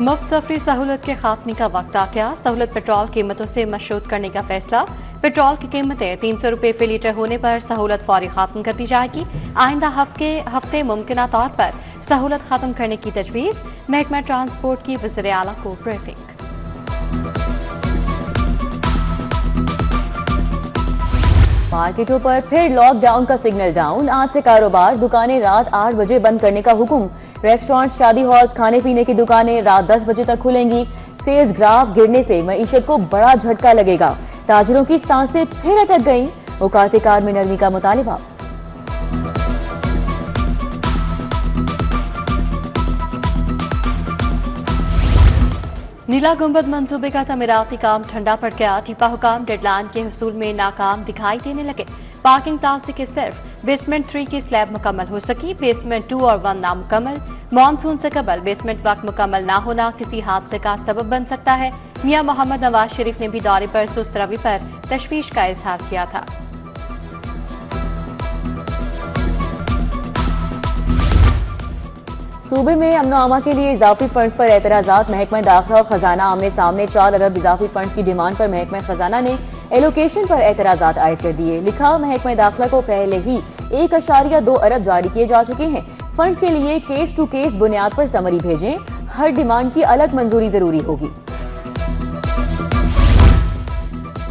मुफ्त सफरी सहूलत के खात्मे का वक्त आ गया। सहूलत पेट्रोल कीमतों से मशरूत करने का फैसला। पेट्रोल की कीमतें 300 रुपये फी लीटर होने पर सहूलत फौरी खत्म कर दी जाएगी। आइंदा हफ्ते मुमकिन तौर पर सहूलत खत्म करने की तजवीज़। महकमा ट्रांसपोर्ट की वज़ीर आला को ब्रीफिंग। मार्केटों पर फिर लॉकडाउन का सिग्नल डाउन। आज से कारोबार, दुकानें रात 8 बजे बंद करने का हुक्म। रेस्टोरेंट, शादी हॉल्स, खाने पीने की दुकानें रात 10 बजे तक खुलेंगी। सेल्स ग्राफ गिरने से मईशत को बड़ा झटका लगेगा। ताजिरों की सांसें फिर अटक गईं। औकात-ए-कार में नरमी का मुतालिबा। नीला गुंबद मंसूबे का तमीराती काम ठंडा पड़ गया। टीपा हुकाम डेडलाइन के हुसूल में नाकाम दिखाई देने लगे। पार्किंग प्लाजा के सिर्फ बेसमेंट 3 की स्लैब मुकम्मल हो सकी। बेसमेंट 2 और 1 नामुकम्मल। मानसून से कबल बेसमेंट वक्त मुकम्मल ना होना किसी हादसे का सबब बन सकता है। मियां मोहम्मद नवाज शरीफ ने भी दौरे पर सुस्त रवि पर तशवीश का इजहार किया था। सूबे में अमनो आमा के लिए इजाफी फंड्स पर एतराजात। महकमा दाखिला और खजाना आमने सामने 4 अरब इजाफी फंड्स की डिमांड पर महकमा खजाना ने एलोकेशन पर एतराजात आयद कर दिए। लिखा, महकमा दाखिला को पहले ही 1.2 अरब जारी किए जा चुके हैं। फंड्स के लिए केस टू केस बुनियाद पर समरी भेजें। हर डिमांड की अलग मंजूरी जरूरी होगी।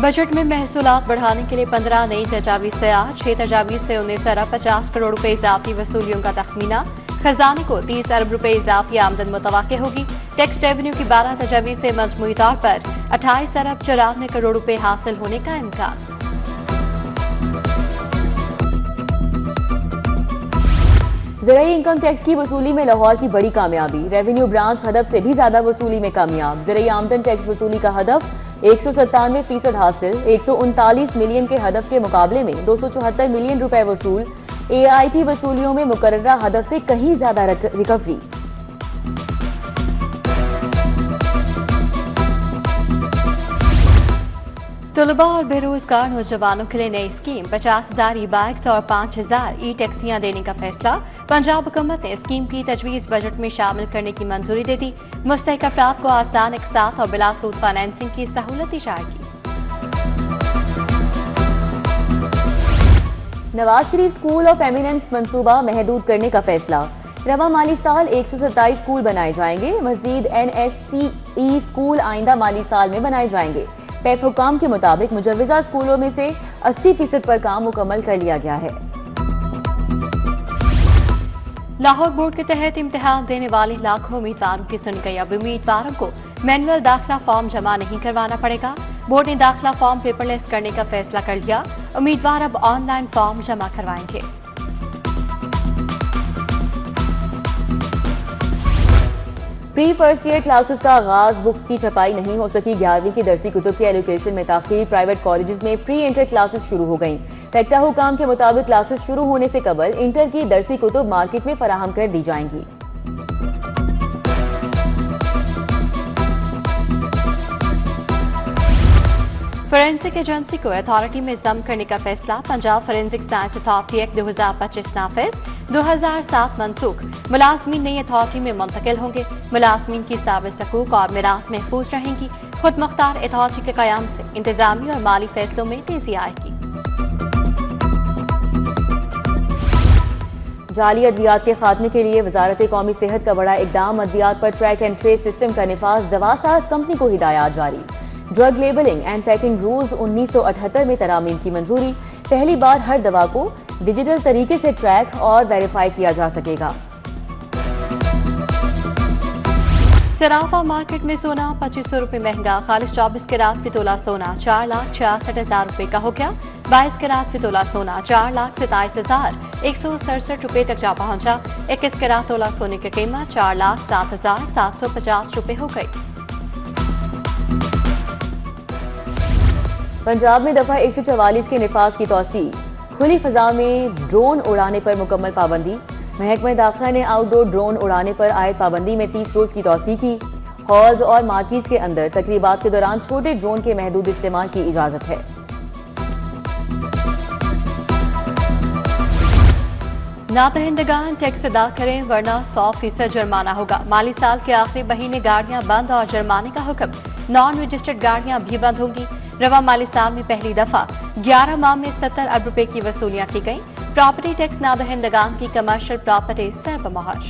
बजट में महसूलात बढ़ाने के लिए 15 नई तजावीज़ तैयार। 6 तजावीज़ से 19 अरब 50 करोड़ रुपए इजाफी वसूलियों का तखमीना। खजाने को 30 अरब रुपए इजाफी आमदन मुतवक्के होगी। टैक्स रेवेन्यू की 12 तजावीज़ से मजमूई तौर पर 28 अरब 94 करोड़ रुपए हासिल होने का इम्कान। ज़राई इनकम टैक्स की वसूली में लाहौर की बड़ी कामयाबी। रेवेन्यू ब्रांच हदफ से भी ज्यादा वसूली में कामयाब। ज़राई आमदन टैक्स वसूली का हदफ 197% हासिल। 139 मिलियन के हदफ के मुकाबले में 274 मिलियन रुपए वसूल। AIT वसूलियों में मुकर्ररा हदफ से कहीं ज्यादा रिकवरी। तलबा और बेरोजगार नौजवानों के लिए नई स्कीम। 50,000 ई-बाइक्स और 5,000 ई-टैक्सियां देने का फैसला। पंजाब हुकूमत ने स्कीम की तजवीज़ बजट में शामिल करने की मंजूरी दे दी। मुस्तहिक अफराद को आसान, एकसाथ और बिला सूद फाइनेंसिंग की सहूलत दी जाएगी। Nawaz Sharif school of eminence मंसूबा महदूद करने का फैसला। रवा माली साल 127 स्कूल बनाए जाएंगे। मजीद NSCE स्कूल आइंदा माली साल में बनाए जाएंगे। पैफ हुकाम के मुताबिक मुजव्वजा स्कूलों में से 80% पर काम मुकम्मल कर लिया गया है। लाहौर बोर्ड के तहत इम्तिहान देने वाले लाखों उम्मीदवारों की सुनी गई। अब उम्मीदवारों को मैनुअल दाखिला फॉर्म जमा नहीं करवाना पड़ेगा। बोर्ड ने दाखिला फॉर्म पेपरलेस करने का फैसला कर लिया। उम्मीदवार अब ऑनलाइन फॉर्म जमा करवाएंगे। प्री फर्स्ट ईयर क्लासेस का आगाज। बुक्स की छपाई नहीं हो सकी। 11वीं की दरसी कुतुब के एलोकेशन में ताखीर। प्राइवेट कॉलेजेस में प्री इंटर क्लासेस शुरू हो गईं। फैक्टा हुकाम के मुताबिक क्लासेस शुरू होने से कबल इंटर की दरसी कुतुब मार्केट में फराहम कर दी जाएंगी। फोरेंसिक एजेंसी को अथॉरिटी में जम करने का फैसला। Punjab forensic science authority act 2025 नाफिज। 2007 मनसूख। मुलाजमीन नई अथॉरिटी में मुंतकिल होंगे। मुलाजमीन की साबित हकूक और मिरात महफूज रहेंगी। खुद मुख्तार अथॉरिटी के कयाम से इंतजामी और माली फैसलों में तेजी आएगी। जाली अद्वियात के खात्मे के लिए वजारत कौमी सेहत का बड़ा इकदाम। अद्वियात पर ट्रैक एंड ट्रेस सिस्टम का निफाज। दवासाज कंपनी को हिदायत जारी। Drug labelling and packing rules 1978 में तरामीम की मंजूरी। पहली बार हर दवा को डिजिटल तरीके से ट्रैक और वेरीफाई किया जा सकेगा। सराफा मार्केट में सोना 2500 रुपए महंगा। खालिश 24 कैरात फितोला सोना 4,66,000 रुपए का हो गया। 22 कैरात फितोला सोना 4,27,167 रुपए तक जा पहुंचा। 21 कैरात तोला सोने की कीमत 4,07,750 रुपए हो गई। पंजाब में दफा 144 के निफाज की तौसी। खुली फजा में ड्रोन उड़ाने पर मुकम्मल पाबंदी। महकमा दाखिला ने आउटडोर ड्रोन उड़ाने पर आयद पाबंदी में 30 रोज की तौसी की। हॉल्स और मार्किज के अंदर तकरीबात के दौरान छोटे ड्रोन के महदूद इस्तेमाल की इजाजत है। नादहिंदगान टैक्स अदा करें वरना 100% जुर्माना होगा। माली साल के आखिरी महीने गाड़ियां बंद और जुर्माने का हुक्म। नॉन रजिस्टर्ड गाड़ियां भी बंद होंगी। रवा माली साल में पहली दफा 11 माह में 70 अरब रुपए की वसूलियां की गईं। प्रॉपर्टी टैक्स नादहिंदगान की कमर्शियल प्रॉपर्टी सरबमहर।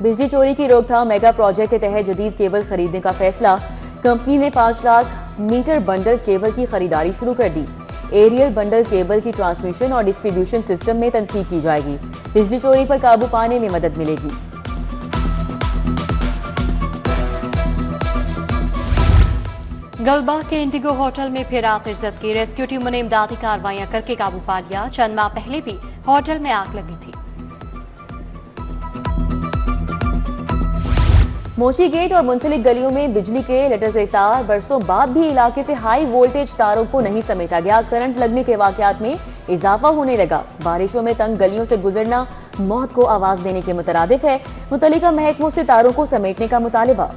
बिजली चोरी की रोकथाम मेगा प्रोजेक्ट के तहत जदीद केबल खरीदने का फैसला। कंपनी ने 5 लाख मीटर बंडल केबल की खरीदारी शुरू कर दी। एरियल बंडल केबल की ट्रांसमिशन और डिस्ट्रीब्यूशन सिस्टम में तनसीब की जाएगी। बिजली चोरी पर काबू पाने में मदद मिलेगी। गलबा के इंडिगो होटल में फिर आतिशज़द की। रेस्क्यू टीमों ने इमदादी कार्रवाइयां करके काबू पा लिया। चंद माह पहले भी होटल में आग लगी थी। मोशी गेट और मुंसलिक गलियों में बिजली के लटकते तार। बरसों बाद भी इलाके से हाई वोल्टेज तारों को नहीं समेटा गया। करंट लगने के वाकयात में इजाफा होने लगा। बारिशों में तंग गलियों से गुजरना मौत को आवाज देने के मुतरादिफ है। मुतल्लिका महकमों से तारों को समेटने का मुतालिबा।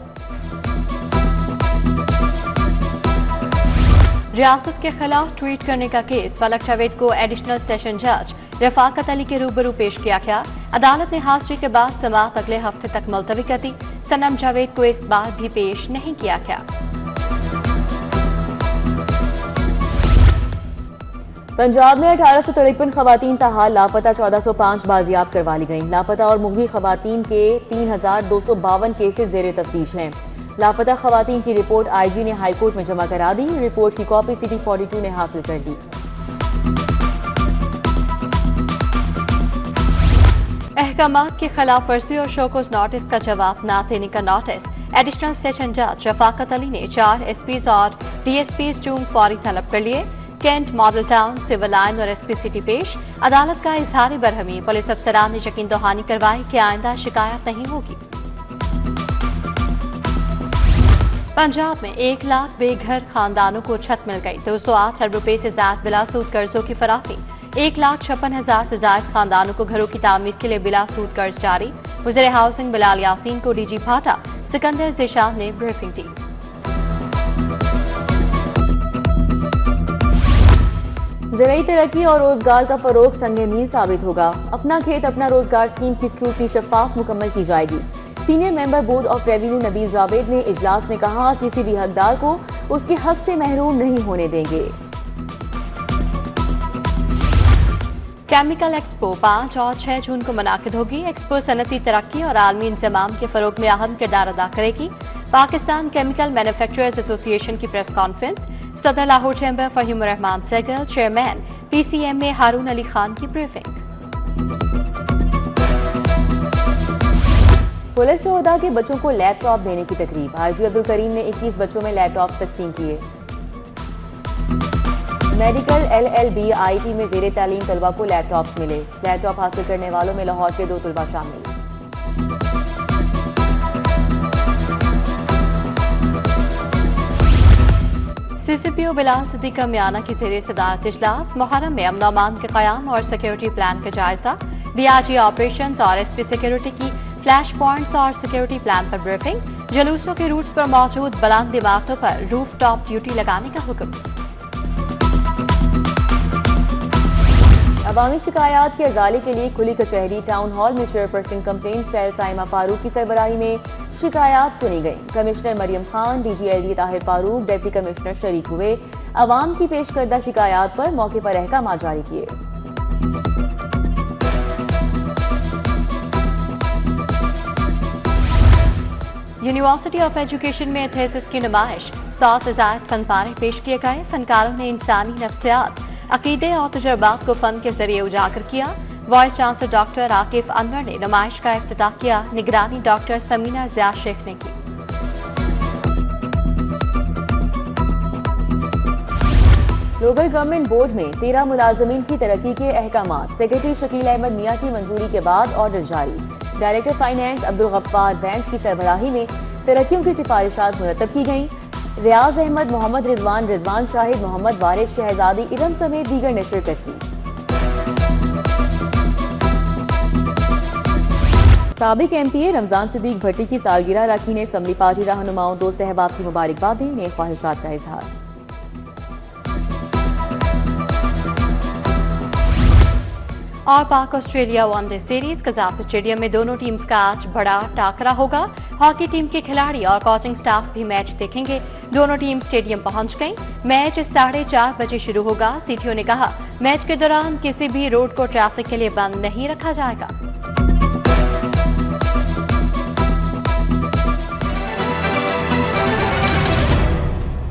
रियासत के खिलाफ ट्वीट करने का केस। फलक जावेद को एडिशनल सेशन जज रफाकत अली के रूबरू पेश किया गया। अदालत ने हाजिरी के बाद समाअत अगले हफ्ते तक मुलतवी कर दी। सनम जावेद को इस बार भी पेश नहीं किया गया। पंजाब में 1853 खवातीन ताहाल लापता 1405 बाजियाब करवा ली गईं। लापता और मुगवी खवातीन के 3252 केसेस जेर तफ्तीश हैं। लापता खवातीन की रिपोर्ट आईजी ने हाईकोर्ट में जमा करा दी। रिपोर्ट की कॉपी सिटी 42 ने हासिल कर दी। अहकामात की खिलाफ वर्जी और शोकॉज नोटिस का जवाब न देने का नोटिस। एडिशनल सेशन जज रफाकत अली ने 4 एसपीज और डीएसपीज चूंग फौरी तलब कर लिए। Cantt, Model Town, Civil Line और एसपी सिटी पेश। अदालत का इजहार बरहमी। पुलिस अफसरान ने यकीन दहानी करवाई कि आइंदा शिकायत नहीं होगी। पंजाब में 1 लाख बेघर खानदानों को छत मिल गई। 208 अरब रुपए से ज्यादा बिलासूद कर्जों की फराहमी। 1,56,000 से ज्यादा खानदानों को घरों की तामीर के लिए बिलासूद कर्ज जारी। वज़ीर हाउसिंग बिलाल यासीन को डीजी भाटा सिकंदर ज़ीशान ने ब्रीफिंग दी। ज़राई तरक्की और रोजगार का फरोग संगे मील साबित होगा। अपना खेत अपना रोजगार स्कीम की स्क्रूटनी शफाफ मुकम्मल की जाएगी। Senior member board of revenue Nabeel Javed ने इजलास में कहा, किसी भी हकदार को उसके हक से महरूम नहीं होने देंगे। केमिकल एक्सपो 5 और 6 जून को मुनाकिद होगी। एक्सपो सनती तरक्की और आलमी इंतजाम के फरोग में अहम किरदार अदा करेगी। पाकिस्तान केमिकल मैन्युफैक्चरर्स एसोसिएशन की प्रेस कॉन्फ्रेंस। सदर Lahore chamber Fahim Rehman Sehgal, chairman PCM में हारून अली खान की ब्रीफिंग। पुलिस शोहदा के बच्चों को लैपटॉप देने की तकरीब। आईजी अब्दुल करीम ने 21 बच्चों में लैपटॉप तकसीम किए। मेडिकल LLB IT में जेरे तालीम तलबा को लैपटॉप्स मिले। लैपटॉप हासिल करने वालों में लाहौर के 2 तलबा शामिल। CCPO बिलाल सिद्दीका मियाना की जेर सदारत इजलास। मुहर्रम में अमन अमान के क़याम और सिक्योरिटी प्लान का जायजा। DIG ऑपरेशंस और SP सिक्योरिटी की फ्लैश पॉइंट्स और सिक्योरिटी प्लान पर ब्रीफिंग। जुलूसों के रूट्स पर मौजूद बुलंद इमारतों पर रूफ टॉप ड्यूटी लगाने का हुक्म। अवामी शिकायत के अजाले के लिए खुली कचहरी। टाउन हॉल में chairperson complaint cell Saima Farooq की सरबराही में शिकायत सुनी गई। Commissioner Maryam Khan, DG Tahir Farooq, deputy commissioner शरीक हुए। अवाम की पेश करदा शिकायत पर मौके पर अहकाम जारी किए। यूनिवर्सिटी ऑफ एजुकेशन में थेसिस की नुमाइश। 100 से ज्यादा फन पारे पेश किए गए। फनकारों ने इंसानी नफ्सियात, अकीदे और तजुर्बात को फन के जरिए उजागर किया। Vice chancellor doctor Akif Anwar ने नुमाइश का इफ्तिताह किया। निगरानी डॉक्टर समीना ज़िया शेख ने की। लोकल गवर्नमेंट बोर्ड में 13 मुलाजमीन की तरक्की के अहकामात। सेक्रेटरी शकील अहमद मियां की मंजूरी के बाद ऑर्डर जारी। डायरेक्टर फाइनेंस अब्दुल गफ्फार बैंस की सरबराही में तरक्कियों की सिफारिशात मुरतब की गईं। रियाज अहमद, मोहम्मद रिजवान शाहिद, मोहम्मद वारिस, शहजादी इरम समेत दीगर ने शिरकत की। साबिक MPA रमजान सिद्दीक भट्टी की सालगिरह रखी ने असम्बली पार्टी रहनुमाओं दोस्त अहबाब की मुबारकबाद दी। नेक ख्वाहिशात का इजहार। और पाक ऑस्ट्रेलिया वनडे सीरीज कजाफ स्टेडियम में दोनों टीम्स का आज बड़ा टाकरा होगा। हॉकी टीम के खिलाड़ी और कोचिंग स्टाफ भी मैच देखेंगे। दोनों टीम स्टेडियम पहुंच गई। मैच 4:30 बजे शुरू होगा। सीटीओ ने कहा मैच के दौरान किसी भी रोड को ट्रैफिक के लिए बंद नहीं रखा जाएगा।